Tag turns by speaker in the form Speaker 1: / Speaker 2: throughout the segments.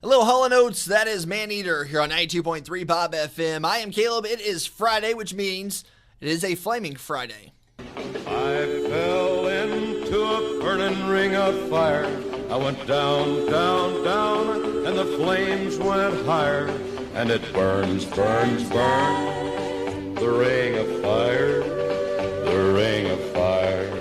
Speaker 1: Hello, Hall & Oates. That is Maneater here on 92.3 Bob FM. I am Caleb. It is Friday, which means it is a Flaming Friday.
Speaker 2: I fell into a burning ring of fire. I went down, down, down, and the flames went higher. And it burns, burns, burns, the ring of fire, the ring of fire.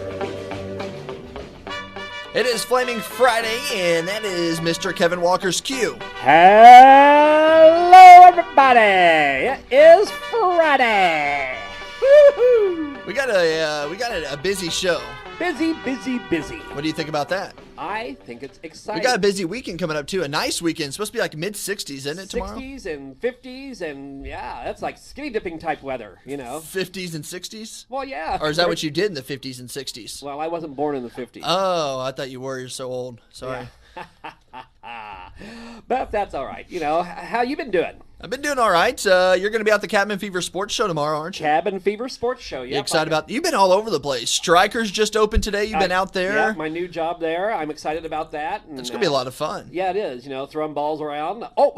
Speaker 1: It is Flaming Friday, and that is Mr. Kevin Walker's cue.
Speaker 3: Hello, everybody! It is Friday. Woo-hoo.
Speaker 1: We got a busy show.
Speaker 3: Busy, busy, busy.
Speaker 1: What do you think about that?
Speaker 3: I think it's exciting.
Speaker 1: We got a busy weekend coming up too. A nice weekend. It's supposed to be like mid-60s, isn't it, tomorrow?
Speaker 3: 60s and 50s, and yeah, that's like skinny dipping type weather, you know.
Speaker 1: 50s and 60s?
Speaker 3: Well, yeah.
Speaker 1: Or is that what you did in the 50s and 60s?
Speaker 3: Well, I wasn't born in the 50s.
Speaker 1: Oh, I thought you were. You're so old. Sorry.
Speaker 3: Yeah. But that's all right. You know, how you been doing?
Speaker 1: I've been doing all right. You're going to be at the Cabin Fever Sports Show tomorrow, aren't you?
Speaker 3: Cabin Fever Sports Show, yeah.
Speaker 1: You excited about? You've been all over the place. Strikers just opened today. You've been out there.
Speaker 3: Yeah, my new job there. I'm excited about that. And,
Speaker 1: it's going to be a lot of fun.
Speaker 3: Yeah, it is. You know, throwing balls around. Oh,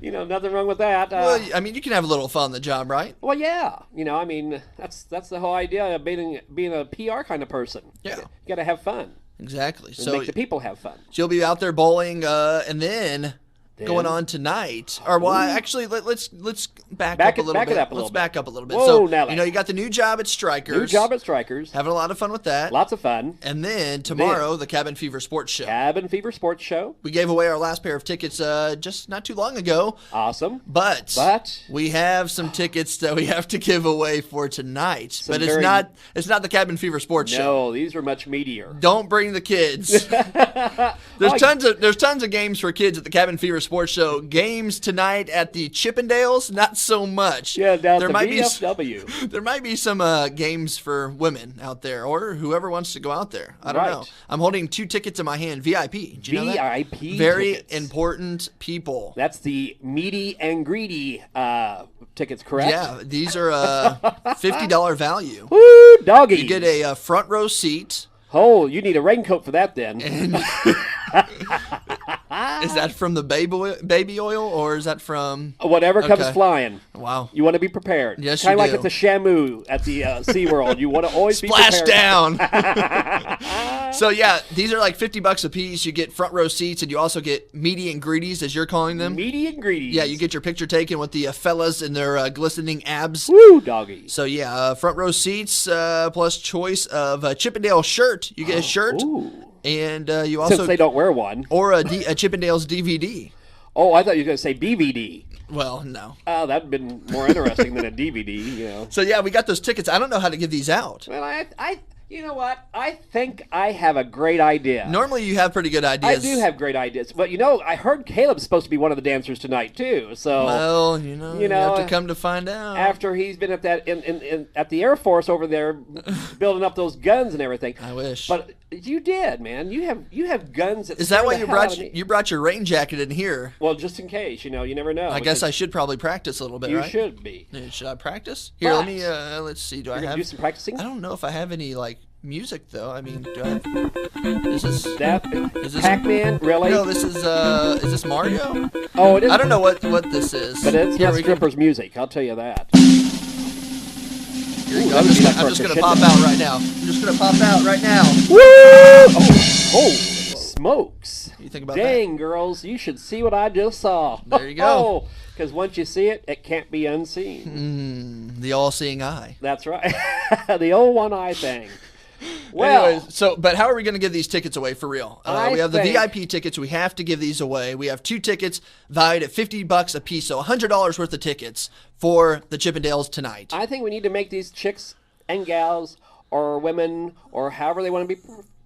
Speaker 3: you know, nothing wrong with that.
Speaker 1: Well, I mean, you can have a little fun on the job, right?
Speaker 3: Well, yeah. You know, I mean, that's the whole idea of being a PR kind of person.
Speaker 1: Yeah.
Speaker 3: You got to have fun.
Speaker 1: Exactly.
Speaker 3: And
Speaker 1: So
Speaker 3: make the people have fun.
Speaker 1: you'll be out there bowling, and then going on tonight. Or well, actually, let's back up a little bit. Let's back up a little bit.
Speaker 3: Whoa,
Speaker 1: so
Speaker 3: Nelly.
Speaker 1: you know, you got the new job at Strikers.
Speaker 3: New job at Strikers.
Speaker 1: Having a lot of fun with that.
Speaker 3: Lots of fun.
Speaker 1: And then tomorrow, the Cabin Fever Sports Show.
Speaker 3: Cabin Fever Sports Show.
Speaker 1: We gave away our last pair of tickets just not too long ago.
Speaker 3: Awesome.
Speaker 1: But we have some tickets that we have to give away for tonight. But it's not the Cabin Fever Sports Show.
Speaker 3: No, these are much meatier.
Speaker 1: Don't bring the kids. There's tons of games for kids at the Cabin Fever Sports Show. Games tonight at the Chippendales, not so much.
Speaker 3: Yeah, down at the VFW.
Speaker 1: There might be some games for women out there, or whoever wants to go out there. I don't know. I'm holding 2 tickets in my hand, VIP. Do you know that?
Speaker 3: VIP
Speaker 1: Very
Speaker 3: tickets.
Speaker 1: Important people.
Speaker 3: That's the meaty and greedy tickets, correct?
Speaker 1: Yeah, these are $50 value.
Speaker 3: Woo, doggies.
Speaker 1: You get a front row seat.
Speaker 3: Oh, you need a raincoat for that then.
Speaker 1: And is that from the baby oil, or is that from...
Speaker 3: Whatever comes flying.
Speaker 1: Wow.
Speaker 3: You want to be prepared.
Speaker 1: Yes,
Speaker 3: Kind
Speaker 1: you
Speaker 3: of like
Speaker 1: do.
Speaker 3: at the Shamu at the SeaWorld. You want to always be
Speaker 1: Splash
Speaker 3: prepared.
Speaker 1: down. So, yeah, these are like $50 a piece. You get front row seats, and you also get meaty and greedies, as you're calling them.
Speaker 3: Meaty and greedy.
Speaker 1: Yeah, you get your picture taken with the fellas and their glistening abs.
Speaker 3: Woo, doggies.
Speaker 1: So, yeah, front row seats plus choice of a Chippendale shirt. You get a shirt.
Speaker 3: Ooh.
Speaker 1: And you also...
Speaker 3: Since they don't wear one.
Speaker 1: Or a Chippendales DVD.
Speaker 3: Oh, I thought you were going to say BVD.
Speaker 1: Well, no.
Speaker 3: Oh, that would have been more interesting than a DVD, you know.
Speaker 1: So, yeah, we got those tickets. I don't know how to give these out.
Speaker 3: Well, you know what? I think I have a great idea.
Speaker 1: Normally, you have pretty good ideas.
Speaker 3: I do have great ideas. But, you know, I heard Caleb's supposed to be one of the dancers tonight, too. So,
Speaker 1: well, you have to come to find out.
Speaker 3: After he's been at that at the Air Force over there building up those guns and everything.
Speaker 1: I wish.
Speaker 3: But you did, man. You have guns that
Speaker 1: Is that why
Speaker 3: you
Speaker 1: brought your rain jacket in here?
Speaker 3: Well, just in case, you know, you never know.
Speaker 1: I guess I should probably practice a little bit,
Speaker 3: you
Speaker 1: right?
Speaker 3: You should be.
Speaker 1: Should I practice? Here, let me let's see. Do I have
Speaker 3: do some practicing?
Speaker 1: I don't know if I have any music though. I mean, do I have
Speaker 3: is this Pac-Man? Really?
Speaker 1: No, this is this Mario?
Speaker 3: Oh, it is.
Speaker 1: I don't know what this is.
Speaker 3: But it's not strippers' music, I'll tell you that.
Speaker 1: Ooh, I'm just gonna pop out right now. I'm just gonna pop out right now.
Speaker 3: Woo! Oh, smokes.
Speaker 1: What do you think about that?
Speaker 3: Dang, girls, you should see what I just saw.
Speaker 1: There you go.
Speaker 3: Oh, because once you see it, it can't be unseen.
Speaker 1: The all-seeing eye.
Speaker 3: That's right. The old one-eye thing. Well,
Speaker 1: anyways, but how are we going to give these tickets away for real? We have the VIP tickets. We have to give these away. We have 2 tickets valued at $50 a piece, so $100 worth of tickets for the Chippendales tonight.
Speaker 3: I think we need to make these chicks and gals or women or however they want to be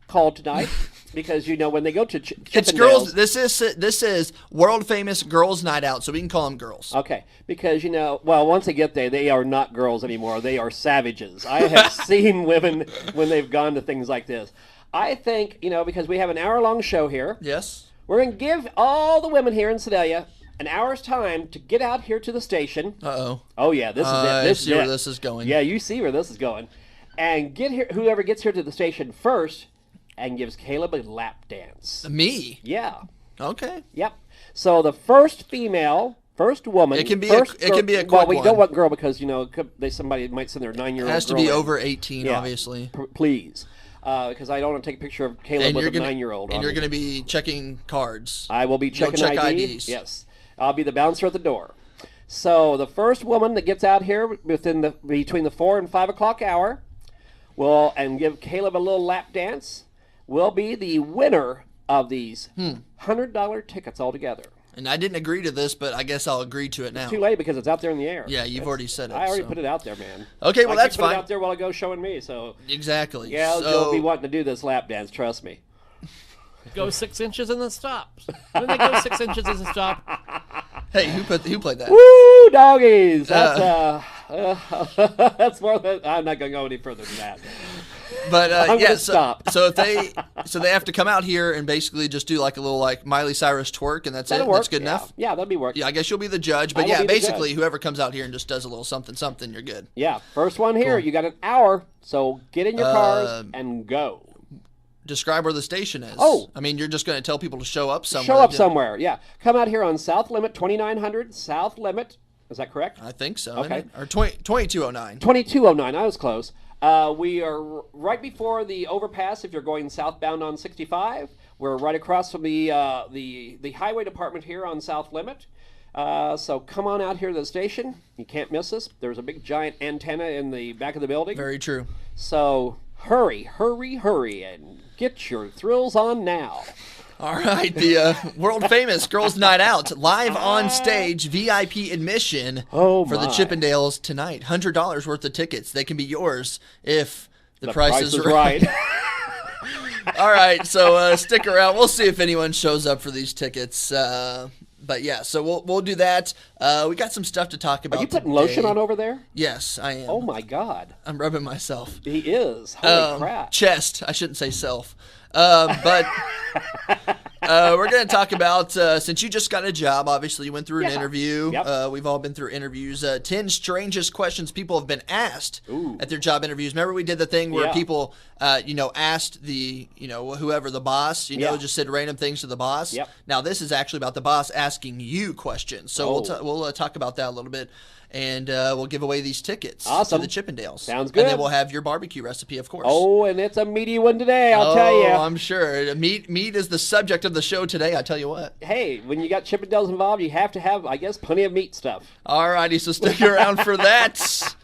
Speaker 3: called tonight, because you know when they go to Chippendales,
Speaker 1: it's girls. This is world famous girls' night out, so we can call them girls.
Speaker 3: Okay, because you know, well, once they get there, they are not girls anymore. They are savages. I have seen women when they've gone to things like this. I think, you know, because we have an hour-long show here.
Speaker 1: Yes.
Speaker 3: We're going to give all the women here in Sedalia an hour's time to get out here to the station.
Speaker 1: Uh-oh.
Speaker 3: Oh, yeah, this is it.
Speaker 1: I see where this is going.
Speaker 3: Yeah, you see where this is going. And get here. Whoever gets here to the station first and gives Caleb a lap dance.
Speaker 1: Me?
Speaker 3: Yeah.
Speaker 1: Okay.
Speaker 3: Yep. So the first woman.
Speaker 1: It can be
Speaker 3: first
Speaker 1: it can be a quick
Speaker 3: Well, we
Speaker 1: one.
Speaker 3: don't want girl because somebody might send their 9-year-old.
Speaker 1: It has to
Speaker 3: girl
Speaker 1: be
Speaker 3: in.
Speaker 1: over 18,
Speaker 3: Yeah.
Speaker 1: obviously.
Speaker 3: Please, because I don't want to take a picture of Caleb with a 9-year-old.
Speaker 1: And you're going to be checking cards.
Speaker 3: I will be checking
Speaker 1: check
Speaker 3: IDs.
Speaker 1: IDs.
Speaker 3: Yes, I'll be the bouncer at the door. So the first woman that gets out here between the 4 and 5 o'clock hour and give Caleb a little lap dance will be the winner of these $100 tickets altogether.
Speaker 1: And I didn't agree to this, but I guess I'll agree to it now.
Speaker 3: It's too late because it's out there in the air.
Speaker 1: Yeah, you've already said it.
Speaker 3: I already put it out there, man.
Speaker 1: Okay, well, that's
Speaker 3: put
Speaker 1: fine.
Speaker 3: it out there while I go showing me, so...
Speaker 1: Exactly.
Speaker 3: Yeah, you'll be wanting to do this lap dance, trust me.
Speaker 4: Go 6 inches and then stop. When they go 6 inches and then stop.
Speaker 1: Hey, who played that?
Speaker 3: Woo, doggies! That's, that's more than... I'm not going to go any further than that.
Speaker 1: But
Speaker 3: I'm
Speaker 1: yeah,
Speaker 3: gonna stop.
Speaker 1: so they have to come out here and basically just do like a little like Miley Cyrus twerk, and that's
Speaker 3: That'll
Speaker 1: it.
Speaker 3: work.
Speaker 1: That's good enough.
Speaker 3: Yeah, that'll be work.
Speaker 1: Yeah, I guess you'll be the judge, but
Speaker 3: I will
Speaker 1: yeah,
Speaker 3: be the
Speaker 1: basically
Speaker 3: judge.
Speaker 1: whoever comes out here and just does a little something, you're good.
Speaker 3: Yeah, first one here.
Speaker 1: Cool.
Speaker 3: You got an hour, so get in your cars and go.
Speaker 1: Describe where the station is.
Speaker 3: Oh.
Speaker 1: I mean, you're just going to tell people to show up somewhere.
Speaker 3: Show up somewhere, yeah. Come out here on South Limit 2900, South Limit. Is that correct?
Speaker 1: I think so.
Speaker 3: Okay.
Speaker 1: Isn't it? Or 2209.
Speaker 3: 2209, I was close. We are right before the overpass if you're going southbound on 65. We're right across from the highway department here on South Limit. So come on out here to the station. You can't miss us. There's a big giant antenna in the back of the building.
Speaker 1: Very true.
Speaker 3: So hurry, and get your thrills on now.
Speaker 1: All right, the world famous Girls Night Out, live on stage, VIP admission for the Chippendales tonight. $100 worth of tickets. They can be yours if the price is right. All right, so stick around. We'll see if anyone shows up for these tickets. But yeah, so we'll do that. We got some stuff to talk about.
Speaker 3: Are you putting
Speaker 1: today.
Speaker 3: lotion on over there?
Speaker 1: Yes, I am.
Speaker 3: Oh my God.
Speaker 1: I'm rubbing myself.
Speaker 3: He is. Holy crap.
Speaker 1: Chest. I shouldn't say self. But we're going to talk about, since you just got a job, obviously you went through an interview.
Speaker 3: Yep.
Speaker 1: We've all been through interviews. 10 strangest questions people have been asked at their job interviews. Remember we did the thing where people, asked the, whoever the boss, just said random things to the boss.
Speaker 3: Yep.
Speaker 1: Now this is actually about the boss asking you questions. So we'll talk about that a little bit. And we'll give away these tickets to the Chippendales.
Speaker 3: Sounds good.
Speaker 1: And then we'll have your barbecue recipe, of course.
Speaker 3: Oh, and it's a meaty one today, I'll tell you.
Speaker 1: I'm sure. Meat is the subject of the show today, I tell you what.
Speaker 3: Hey, when you got Chippendales involved, you have to have, I guess, plenty of meat stuff.
Speaker 1: All righty, so stick around for that.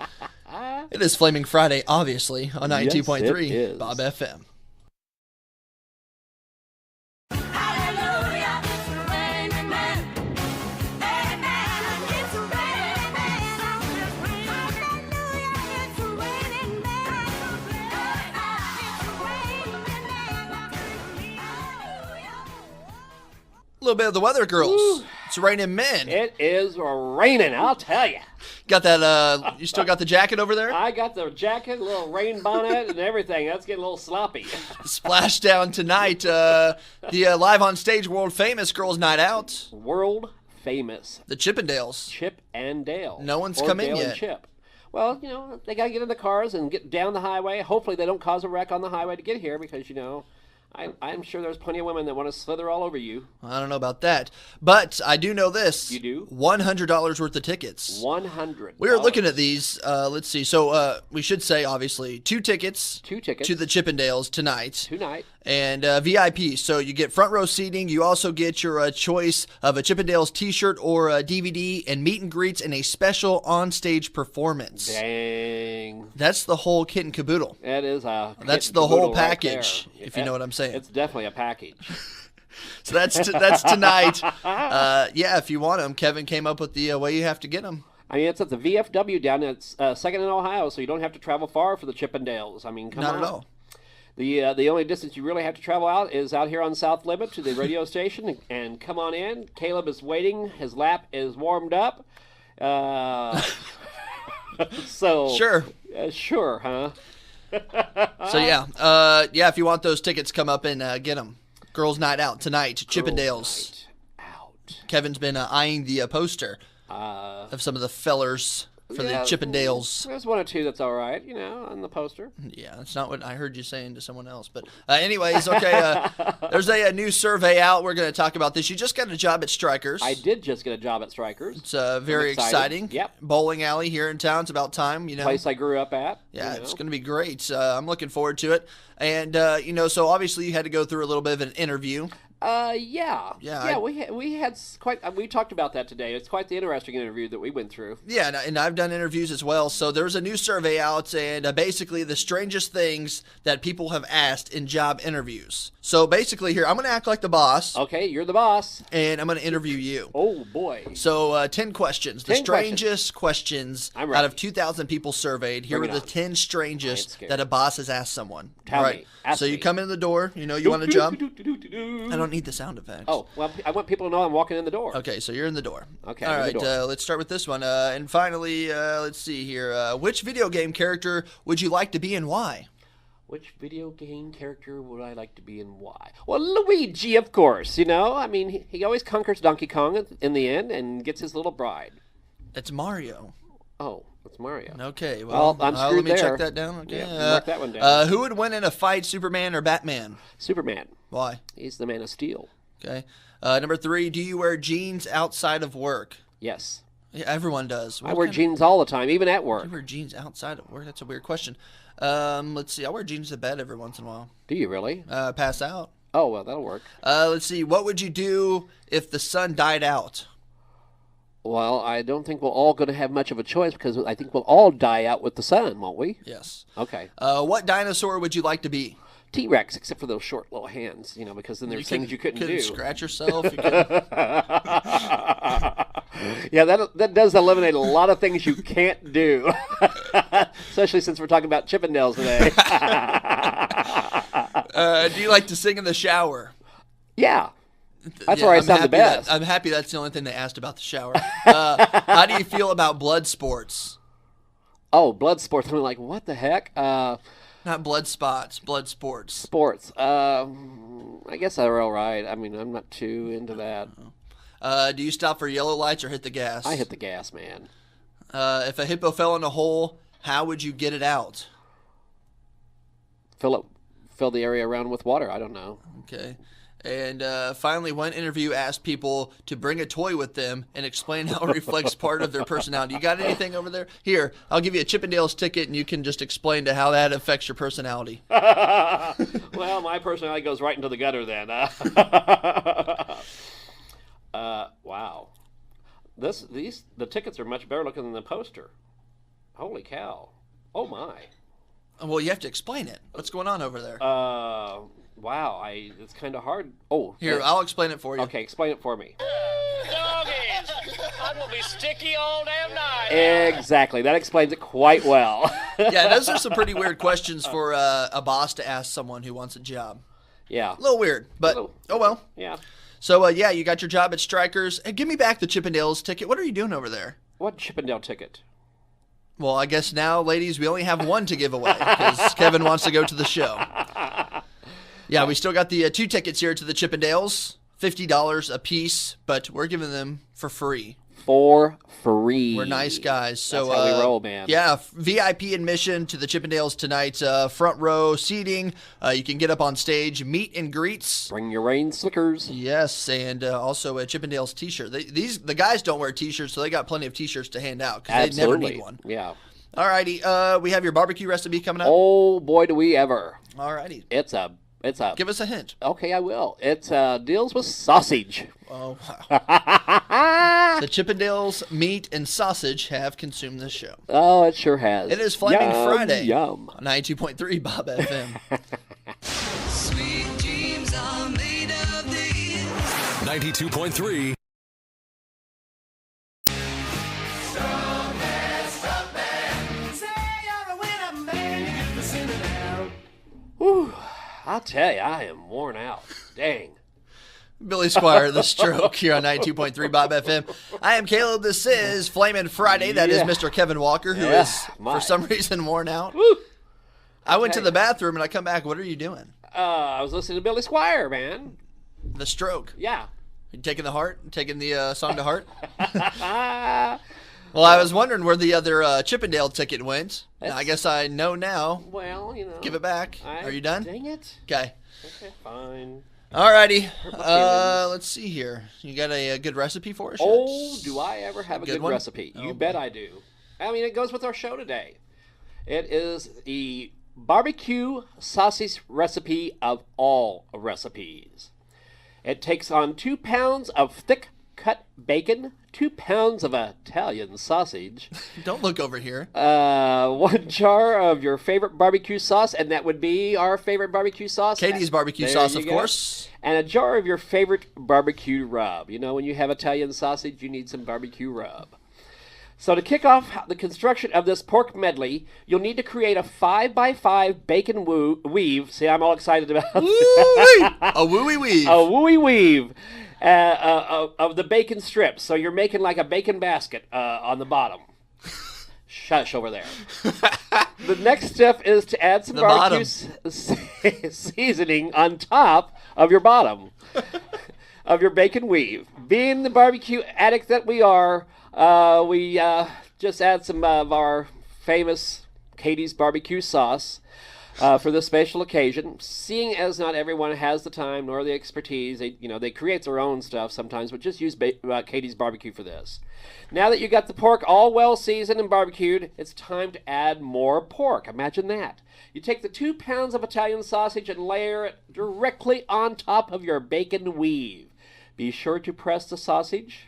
Speaker 1: It is Flaming Friday, obviously, on 92.3
Speaker 3: Yes,
Speaker 1: Bob FM. A little bit of the weather, girls. Ooh. It's raining men.
Speaker 3: It is raining, I'll tell you.
Speaker 1: Got that, you still got the jacket over there?
Speaker 3: I got the jacket, a little rain bonnet, and everything. That's getting a little sloppy.
Speaker 1: Splashdown tonight. The live on stage, world famous Girls Night Out.
Speaker 3: World famous.
Speaker 1: The Chippendales.
Speaker 3: Chip and Dale.
Speaker 1: No one's
Speaker 3: or
Speaker 1: come
Speaker 3: Dale
Speaker 1: in yet.
Speaker 3: And Chip. Well, they got to get in the cars and get down the highway. Hopefully they don't cause a wreck on the highway to get here because, I'm sure there's plenty of women that want to slither all over you.
Speaker 1: I don't know about that. But I do know this.
Speaker 3: You do?
Speaker 1: $100 worth of tickets.
Speaker 3: $100.
Speaker 1: We were looking at these. Let's see. So we should say, obviously, 2 tickets.
Speaker 3: 2 tickets.
Speaker 1: To the Chippendales tonight.
Speaker 3: Tonight.
Speaker 1: And VIP. So you get front row seating. You also get your choice of a Chippendales t-shirt or a DVD and meet and greets and a special on-stage performance.
Speaker 3: Dang.
Speaker 1: That's the whole kit and caboodle.
Speaker 3: That is a
Speaker 1: That's the whole package,
Speaker 3: right
Speaker 1: if you know what I'm saying.
Speaker 3: It's definitely a package.
Speaker 1: So that's tonight. Yeah, if you want them, Kevin came up with the way you have to get them.
Speaker 3: I mean, it's at the VFW down at 2nd and Ohio, so you don't have to travel far for the Chippendales. I mean, come on.
Speaker 1: Not at all.
Speaker 3: The only distance you really have to travel out is out here on South Limit to the radio station, and come on in. Caleb is waiting. His lap is warmed up. So
Speaker 1: Sure.
Speaker 3: Sure, huh?
Speaker 1: So yeah, if you want those tickets, come up and get them. Girls Night Out tonight, Chippendales.
Speaker 3: Night out.
Speaker 1: Kevin's been eyeing the poster of some of the fellers. for the Chippendales.
Speaker 3: There's one or two that's all right, on the poster.
Speaker 1: Yeah, that's not what I heard you saying to someone else. But anyways, okay, there's a new survey out. We're going to talk about this. You just got a job at Strikers.
Speaker 3: I did just get a job at Strikers.
Speaker 1: It's very exciting.
Speaker 3: Yep.
Speaker 1: Bowling alley here in town. It's about time,
Speaker 3: Place I grew up at.
Speaker 1: Yeah, it's going to be great. I'm looking forward to it. And, so obviously you had to go through a little bit of an interview.
Speaker 3: Yeah. We had we talked about that today. It's quite the interesting interview that we went through.
Speaker 1: Yeah, and I've done interviews as well. So there's a new survey out, and basically the strangest things that people have asked in job interviews. So basically here, I'm going to act like the boss.
Speaker 3: Okay, you're the boss.
Speaker 1: And I'm going to interview you.
Speaker 3: Oh, boy.
Speaker 1: So 10 questions. The strangest questions out of 2,000 people surveyed. Here are the 10 strangest that a boss has asked someone.
Speaker 3: Tell me.
Speaker 1: So you come in the door, you want a job. I don't need the sound effects.
Speaker 3: Oh, well, I want people to know I'm walking in the door.
Speaker 1: Okay, so you're in the door.
Speaker 3: Okay,
Speaker 1: all right, let's start with this one. And finally, let's see here. Which video game character would you like to be and why?
Speaker 3: Which video game character would I like to be and why? Well, Luigi, of course. He always conquers Donkey Kong in the end and gets his little bride.
Speaker 1: It's Mario.
Speaker 3: Oh, it's Mario.
Speaker 1: Okay, well
Speaker 3: I'm screwed
Speaker 1: let me
Speaker 3: there.
Speaker 1: check that down. Okay,
Speaker 3: yeah, mark that one down.
Speaker 1: Who would win in a fight, Superman or Batman?
Speaker 3: Superman.
Speaker 1: Why?
Speaker 3: He's the Man of Steel.
Speaker 1: Okay. Number 3, do you wear jeans outside of work?
Speaker 3: Yes.
Speaker 1: Yeah, everyone does.
Speaker 3: I wear jeans all the time, even at work.
Speaker 1: You wear jeans outside of work? That's a weird question. Let's see. I wear jeans to bed every once in a while.
Speaker 3: Do you really?
Speaker 1: Pass out.
Speaker 3: Oh, well, that'll work.
Speaker 1: Let's see. What would you do if the sun died out?
Speaker 3: Well, I don't think we're all going to have much of a choice because I think we'll all die out with the sun, won't we?
Speaker 1: Yes.
Speaker 3: Okay.
Speaker 1: What dinosaur would you like to be?
Speaker 3: T-Rex, except for those short little hands, because then there's things you couldn't do.
Speaker 1: Scratch yourself. You couldn't...
Speaker 3: Yeah, that does eliminate a lot of things you can't do, especially since we're talking about Chippendales today.
Speaker 1: Do you like to sing in the shower?
Speaker 3: Yeah. That's where I sound the best.
Speaker 1: I'm happy that's the only thing they asked about the shower. How do you feel about blood sports?
Speaker 3: Oh, blood sports. I'm like, what the heck?
Speaker 1: Not blood spots, blood sports.
Speaker 3: Sports. I guess they're all right. I mean, I'm not too into that.
Speaker 1: Do you stop for yellow lights or hit the gas?
Speaker 3: I hit the gas, man.
Speaker 1: If a hippo fell in a hole, how would you get it out?
Speaker 3: Fill the area around with water. I don't know.
Speaker 1: Okay. And finally, one interview asked people to bring a toy with them and explain how it reflects part of their personality. You got anything over there? Here, I'll give you a Chippendales ticket, and you can just explain to how that affects your personality.
Speaker 3: Well, my personality goes right into the gutter then. Wow. The tickets are much better looking than the poster. Holy cow. Oh, my.
Speaker 1: Well, you have to explain it. What's going on over there?
Speaker 3: Wow, it's kind of hard. Oh,
Speaker 1: here, I'll explain it for you.
Speaker 3: Okay, explain it for me.
Speaker 5: Doggies, I'm gonna be sticky all damn night.
Speaker 3: Exactly, that explains it quite well.
Speaker 1: Yeah, those are some pretty weird questions for a boss to ask someone who wants a job.
Speaker 3: Yeah,
Speaker 1: a little weird, but oh well.
Speaker 3: Yeah.
Speaker 1: So yeah, you got your job at Strikers. Hey, give me back the Chippendales ticket. What are you doing over there?
Speaker 3: What Chippendale ticket?
Speaker 1: Well, I guess now, ladies, we only have one to give away because Kevin wants to go to the show. Yeah, we still got the 2 tickets here to the Chippendales, $50 a piece, but we're giving them for free.
Speaker 3: For free.
Speaker 1: We're nice guys. So,
Speaker 3: that's how we roll, man.
Speaker 1: Yeah, VIP admission to the Chippendales tonight. Front row seating. You can get up on stage, meet and greets.
Speaker 3: Bring your rain slickers.
Speaker 1: Yes, and also a Chippendales t-shirt. The guys don't wear t-shirts, so they got plenty of t-shirts to hand out because they never need one.
Speaker 3: Yeah.
Speaker 1: All righty. We have your barbecue recipe coming up.
Speaker 3: Oh, boy, do we ever.
Speaker 1: All righty.
Speaker 3: It's a
Speaker 1: Give us a hint.
Speaker 3: Okay, I will. It deals with sausage.
Speaker 1: Oh, wow. The Chippendales meat and sausage have consumed this show.
Speaker 3: Oh, it sure has.
Speaker 1: It is Flaming Friday.
Speaker 3: Yum.
Speaker 1: 92.3 Bob FM.
Speaker 6: Sweet dreams are made of these.
Speaker 7: 92.3.
Speaker 3: Whew. I'll tell you, I am worn out. Dang.
Speaker 1: Billy Squire, The Stroke, here on 92.3 Bob FM. I am Caleb. This is Flamin' Friday. That is Mr. Kevin Walker, who is, for some reason, worn out.
Speaker 3: Woo.
Speaker 1: I went to the bathroom, and I come back. What are you doing?
Speaker 3: I was listening to Billy Squire, man.
Speaker 1: The Stroke.
Speaker 3: Yeah.
Speaker 1: You taking the song to heart? Well, I was wondering where the other Chippendale ticket went. I guess I know now.
Speaker 3: Well,
Speaker 1: Give it back. Are you done?
Speaker 3: Dang it.
Speaker 1: Okay.
Speaker 3: Okay, fine.
Speaker 1: Alrighty. Let's see here. You got a good recipe for us?
Speaker 3: Oh, do I ever have a good
Speaker 1: one?
Speaker 3: recipe? You bet I do. I mean, it goes with our show today. It is the barbecue sausage recipe of all recipes. It takes on 2 pounds of thick cut bacon, 2 pounds of Italian sausage.
Speaker 1: Don't look over here.
Speaker 3: 1 jar of your favorite barbecue sauce, and that would be our favorite barbecue sauce.
Speaker 1: Katie's barbecue
Speaker 3: There
Speaker 1: sauce,
Speaker 3: you
Speaker 1: of
Speaker 3: go.
Speaker 1: course.
Speaker 3: And a jar of your favorite barbecue rub. You know, when you have Italian sausage, you need some barbecue rub. So to kick off the construction of this pork medley, you'll need to create a 5x5 bacon weave. See, I'm all excited about
Speaker 1: Woo-wee! A wooey weave.
Speaker 3: a wooey weave of the bacon strips. So you're making like a bacon basket on the bottom. Shush over there. The next step is to add some barbecue seasoning on top of your bottom of your bacon weave. Being the barbecue addict that we are, we just add some of our famous Katie's barbecue sauce for this special occasion. Seeing as not everyone has the time nor the expertise, they create their own stuff sometimes, but just use Katie's barbecue for this. Now that you got the pork all well seasoned and barbecued, it's time to add more pork. Imagine that. You take the 2 pounds of Italian sausage and layer it directly on top of your bacon weave. Be sure to press the sausage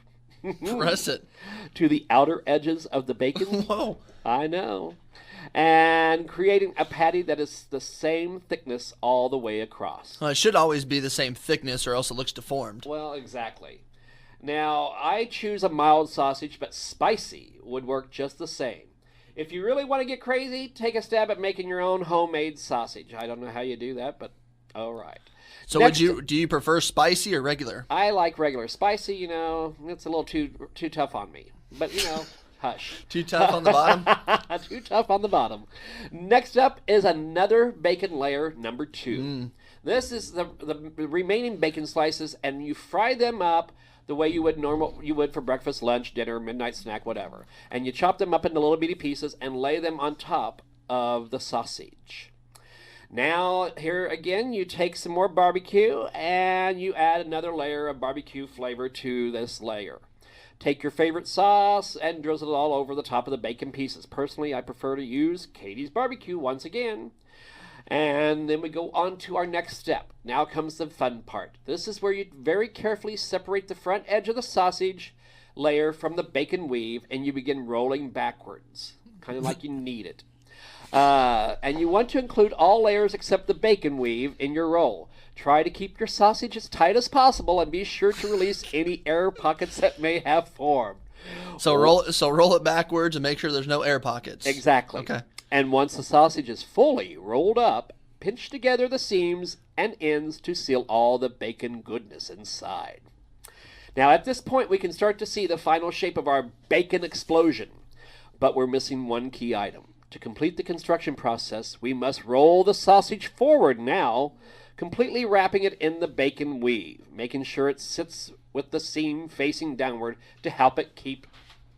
Speaker 1: Press it
Speaker 3: to the outer edges of the bacon.
Speaker 1: Whoa.
Speaker 3: I know. And creating a patty that is the same thickness all the way across.
Speaker 1: Well, it should always be the same thickness or else it looks deformed.
Speaker 3: Well, exactly. Now, I choose a mild sausage, but spicy would work just the same. If you really want to get crazy, take a stab at making your own homemade sausage. I don't know how you do that, but all right.
Speaker 1: So
Speaker 3: Next,
Speaker 1: do you prefer spicy or regular?
Speaker 3: I like regular. Spicy, it's a little too tough on me. But, hush.
Speaker 1: Too tough on the bottom?
Speaker 3: Too tough on the bottom. Next up is another bacon layer, number 2. This is the remaining bacon slices, and you fry them up the way you would for breakfast, lunch, dinner, midnight snack, whatever. And you chop them up into little bitty pieces and lay them on top of the sausage. Now, here again, you take some more barbecue and you add another layer of barbecue flavor to this layer. Take your favorite sauce and drizzle it all over the top of the bacon pieces. Personally, I prefer to use Katie's barbecue once again. And then we go on to our next step. Now comes the fun part. This is where you very carefully separate the front edge of the sausage layer from the bacon weave, and you begin rolling backwards, kind of like you need it. And you want to include all layers except the bacon weave in your roll. Try to keep your sausage as tight as possible and be sure to release any air pockets that may have formed.
Speaker 1: So roll it backwards and make sure there's no air pockets.
Speaker 3: Exactly.
Speaker 1: Okay.
Speaker 3: And once the sausage is fully rolled up, pinch together the seams and ends to seal all the bacon goodness inside. Now at this point we can start to see the final shape of our bacon explosion. But we're missing one key item. To complete the construction process, we must roll the sausage forward now, completely wrapping it in the bacon weave, making sure it sits with the seam facing downward to help it keep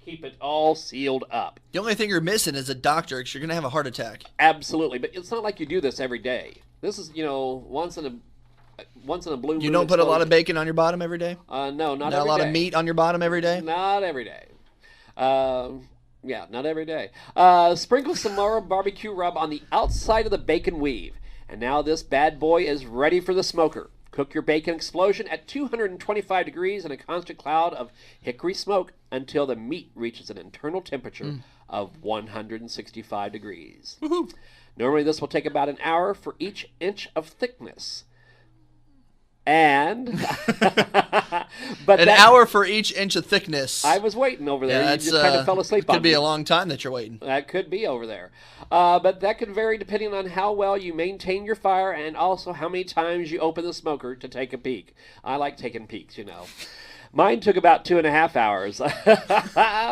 Speaker 3: it all sealed up.
Speaker 1: The only thing you're missing is a doctor because you're going to have a heart attack.
Speaker 3: Absolutely, but it's not like you do this every day. This is, once in a blue moon.
Speaker 1: You don't put a lot of bacon on your bottom every day?
Speaker 3: No, not every day.
Speaker 1: Not a lot of meat on your bottom every day?
Speaker 3: Not every day. Yeah, not every day. Sprinkle some more barbecue rub on the outside of the bacon weave. And now this bad boy is ready for the smoker. Cook your bacon explosion at 225 degrees in a constant cloud of hickory smoke until the meat reaches an internal temperature of 165 degrees.
Speaker 1: Woohoo.
Speaker 3: Normally this will take about an hour for each inch of thickness. And but
Speaker 1: an hour for each inch of thickness.
Speaker 3: I was waiting over there.
Speaker 1: Yeah,
Speaker 3: you just kind of fell asleep on me.
Speaker 1: Could be a long time that you're waiting.
Speaker 3: That could be over there. But that could vary depending on how well you maintain your fire and also how many times you open the smoker to take a peek. I like taking peeks, Mine took about 2.5 hours,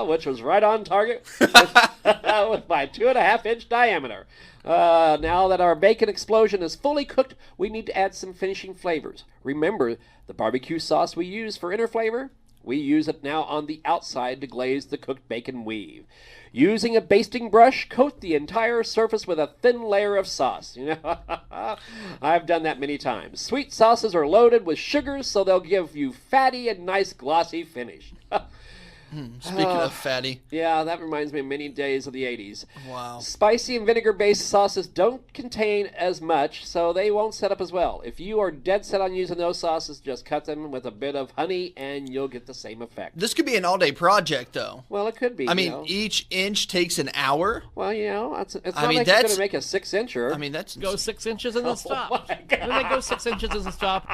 Speaker 3: which was right on target with my 2.5-inch diameter. Now that our bacon explosion is fully cooked, we need to add some finishing flavors. Remember, the barbecue sauce we use for inner flavor? We use it now on the outside to glaze the cooked bacon weave. Using a basting brush, coat the entire surface with a thin layer of sauce. You know, I've done that many times. Sweet sauces are loaded with sugars, so they'll give you fatty and nice glossy finish.
Speaker 1: Speaking of fatty.
Speaker 3: Yeah, that reminds me of many days of the 80s.
Speaker 1: Wow.
Speaker 3: Spicy and vinegar-based sauces don't contain as much, so they won't set up as well. If you are dead set on using those sauces, just cut them with a bit of honey, and you'll get the same effect.
Speaker 1: This could be an all-day project, though.
Speaker 3: Well, it could be.
Speaker 1: I mean, each inch takes an hour.
Speaker 3: Well, you know, it's not like you're going to make a 6-incher.
Speaker 1: I mean, that's...
Speaker 4: Go 6 inches and then stop. And then go 6 inches and then stop.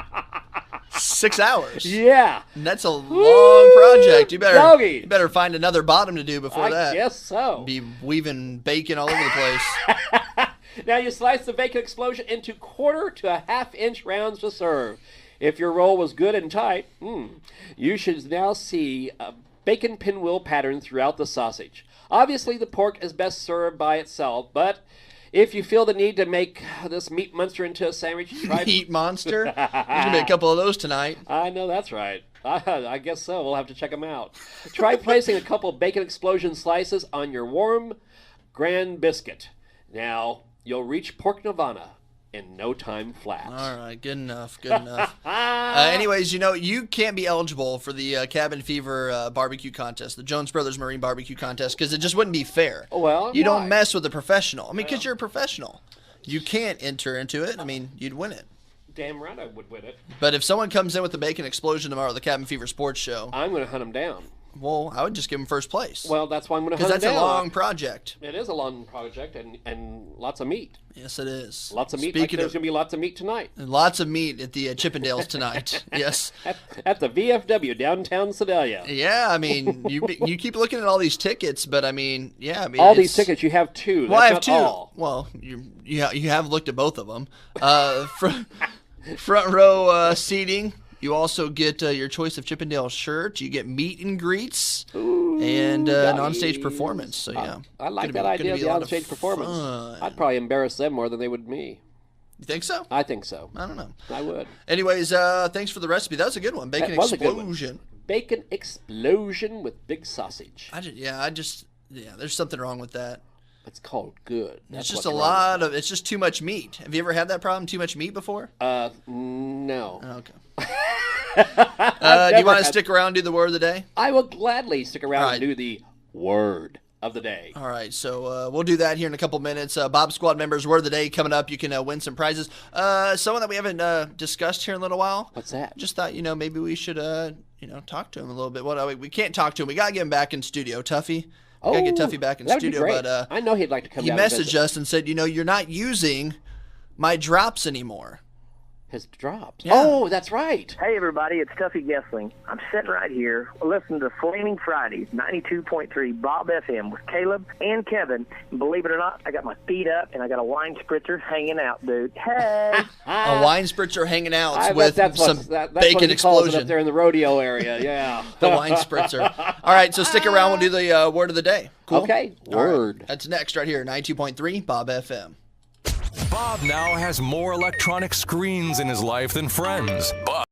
Speaker 1: 6 hours.
Speaker 3: Yeah.
Speaker 1: And that's a long project. You
Speaker 3: Doggy.
Speaker 1: better find another bottom to do before that.
Speaker 3: I guess so.
Speaker 1: Be weaving bacon all over the place.
Speaker 3: Now you slice the bacon explosion into 1/4 to a 1/2 inch rounds to serve. If your roll was good and tight, you should now see a bacon pinwheel pattern throughout the sausage. Obviously, the pork is best served by itself, but if you feel the need to make this meat monster into a sandwich, try
Speaker 1: Meat monster? There's going to be a couple of those tonight.
Speaker 3: I know that's right. I guess so. We'll have to check them out. Try placing a couple bacon explosion slices on your warm grand biscuit. Now, you'll reach pork nirvana in no time flat.
Speaker 1: All right, good enough, good enough. Anyways, you know, you can't be eligible for the Cabin Fever barbecue contest, the Jones Brothers Marine Barbecue Contest, because it just wouldn't be fair.
Speaker 3: Well,
Speaker 1: you
Speaker 3: why?
Speaker 1: don't mess with a professional. I mean, because you're a professional. You can't enter into it. I mean, you'd win it.
Speaker 3: Damn right I would win it.
Speaker 1: But if someone comes in with the Bacon Explosion tomorrow at the Cabin Fever Sports Show,
Speaker 3: I'm going to hunt them down.
Speaker 1: well, I would just give them first place.
Speaker 3: Well, that's why I'm going to hunt them
Speaker 1: because
Speaker 3: down.
Speaker 1: that's a long project.
Speaker 3: It is a long project and lots of meat.
Speaker 1: Yes, it is.
Speaker 3: Lots of meat.
Speaker 1: Speaking
Speaker 3: Like there's
Speaker 1: of
Speaker 3: going to be lots of meat tonight.
Speaker 1: lots of meat at the Chippendales tonight. Yes.
Speaker 3: At the VFW downtown Sedalia.
Speaker 1: Yeah, I mean, you keep looking at all these tickets, but I mean, yeah, I mean,
Speaker 3: All these tickets, you have two.
Speaker 1: Well,
Speaker 3: That's
Speaker 1: I have
Speaker 3: not
Speaker 1: two.
Speaker 3: all.
Speaker 1: Well, you have looked at both of them. Front row seating. You also get your choice of Chippendale shirt. You get meet and greets and an onstage performance. So yeah,
Speaker 3: I like
Speaker 1: Gonna
Speaker 3: that
Speaker 1: be-
Speaker 3: idea
Speaker 1: gonna
Speaker 3: of
Speaker 1: be
Speaker 3: the
Speaker 1: a lot
Speaker 3: onstage performance.
Speaker 1: fun.
Speaker 3: I'd probably embarrass them more than they would me.
Speaker 1: You think so?
Speaker 3: I think so.
Speaker 1: I don't know.
Speaker 3: I would.
Speaker 1: Anyways, thanks for the recipe. That was a good one. Bacon
Speaker 3: That was a good one.
Speaker 1: explosion.
Speaker 3: Bacon explosion with big sausage.
Speaker 1: There's something wrong with that.
Speaker 3: It's called good.
Speaker 1: It's
Speaker 3: That's
Speaker 1: just
Speaker 3: what's
Speaker 1: a
Speaker 3: wrong
Speaker 1: lot of. It's just too much meat. Have you ever had that problem? Too much meat before?
Speaker 3: with it. No.
Speaker 1: Okay. Do you
Speaker 3: never
Speaker 1: want to
Speaker 3: had-
Speaker 1: stick around and do the word of the day?
Speaker 3: I will gladly stick around
Speaker 1: All right.
Speaker 3: and do the word of the day.
Speaker 1: All right, so we'll do that here in a couple minutes. Bob Squad members, word of the day coming up. You can win some prizes. Someone that we haven't discussed here in a little while.
Speaker 3: What's that?
Speaker 1: Just thought, maybe we should, talk to him a little bit. We can't talk to him. We got to get him back in studio. Tuffy. We got to get Tuffy back in
Speaker 3: that'd be
Speaker 1: studio.
Speaker 3: great.
Speaker 1: But
Speaker 3: I know he'd like to come
Speaker 1: he
Speaker 3: down and
Speaker 1: messaged
Speaker 3: visit.
Speaker 1: us and said, you're not using my drops anymore.
Speaker 3: His drops.
Speaker 1: Yeah.
Speaker 3: Oh, that's right.
Speaker 8: Hey everybody, it's Tuffy Gessling. I'm sitting right here listening to Flaming Fridays, 92.3 Bob FM with Caleb and Kevin. And believe it or not, I got my feet up and I got a wine spritzer hanging out, dude. Hey!
Speaker 1: A wine spritzer hanging out
Speaker 3: I bet
Speaker 1: with
Speaker 3: that's
Speaker 1: some
Speaker 3: that's
Speaker 1: bacon
Speaker 3: what he calls it
Speaker 1: explosion.
Speaker 3: up there in the rodeo area. Yeah.
Speaker 1: The wine spritzer. All right, so stick around. We'll do the word of the day. Cool?
Speaker 3: Okay.
Speaker 1: All right.
Speaker 3: Word.
Speaker 1: That's next right here, 92.3 Bob FM.
Speaker 7: Bob now has more electronic screens in his life than friends. But